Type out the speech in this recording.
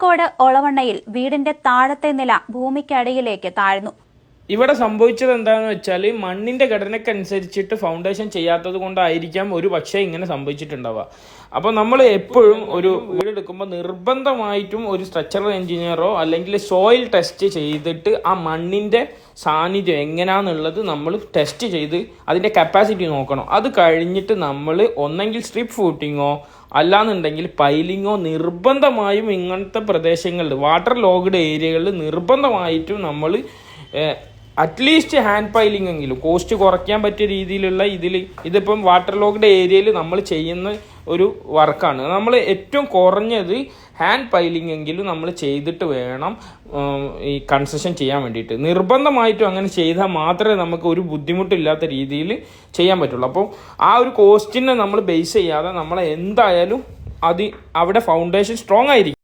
കോഴിക്കോട് ഒളവണ്ണയിൽ വീടിന്റെ താഴത്തെ നില ഭൂമിക്കടിയിലേക്ക് താഴ്ന്നു. ഇവിടെ സംഭവിച്ചത് എന്താണെന്ന് വെച്ചാൽ മണ്ണിന്റെ ഘടനയ്ക്കനുസരിച്ചിട്ട് ഫൗണ്ടേഷൻ ചെയ്യാത്തത് കൊണ്ടായിരിക്കാം ഒരു പക്ഷേ ഇങ്ങനെ സംഭവിച്ചിട്ടുണ്ടാവുക. അപ്പോൾ നമ്മൾ എപ്പോഴും ഒരു വീടെടുക്കുമ്പോൾ നിർബന്ധമായിട്ടും ഒരു സ്ട്രക്ചറൽ എഞ്ചിനീയറോ അല്ലെങ്കിൽ സോയിൽ ടെസ്റ്റ് ചെയ്തിട്ട് ആ മണ്ണിന്റെ സാന്നിധ്യം എങ്ങനെയാണെന്നുള്ളത് നമ്മൾ ടെസ്റ്റ് ചെയ്ത് അതിന്റെ കപ്പാസിറ്റി നോക്കണം. അത് കഴിഞ്ഞിട്ട് നമ്മൾ ഒന്നെങ്കിൽ സ്ട്രിപ്പ് ഫൂട്ടിങ്ങോ അല്ലാന്നുണ്ടെങ്കിൽ പൈലിങ്ങോ നിർബന്ധമായും ഇങ്ങനത്തെ പ്രദേശങ്ങളിൽ വാട്ടർ ലോഗ്ഡ് ഏരിയകളിൽ നിർബന്ധമായിട്ടും നമ്മൾ അറ്റ്ലീസ്റ്റ് ഹാൻഡ് പൈലിംഗ് എങ്കിലും കോസ്റ്റ് കുറയ്ക്കാൻ പറ്റിയ രീതിയിലുള്ള ഇതിപ്പം വാട്ടർ ലോഗ്ഡ് ഏരിയയിൽ നമ്മൾ ചെയ്യുന്ന ഒരു വർക്കാണ്. നമ്മൾ ഏറ്റവും കുറഞ്ഞത് ഹാൻഡ് പൈലിംഗ് എങ്കിലും നമ്മൾ ചെയ്തിട്ട് വേണം ഈ കൺസ്ട്രക്ഷൻ ചെയ്യാൻ വേണ്ടിയിട്ട്. നിർബന്ധമായിട്ടും അങ്ങനെ ചെയ്താൽ മാത്രമേ നമുക്ക് ഒരു ബുദ്ധിമുട്ടില്ലാത്ത രീതിയിൽ ചെയ്യാൻ പറ്റുള്ളൂ. അപ്പോൾ ആ ഒരു കോസ്റ്റിനെ നമ്മൾ ബേസ് ചെയ്യാതെ നമ്മൾ എന്തായാലും അവിടെ ഫൗണ്ടേഷൻ സ്ട്രോങ് ആയിരിക്കും.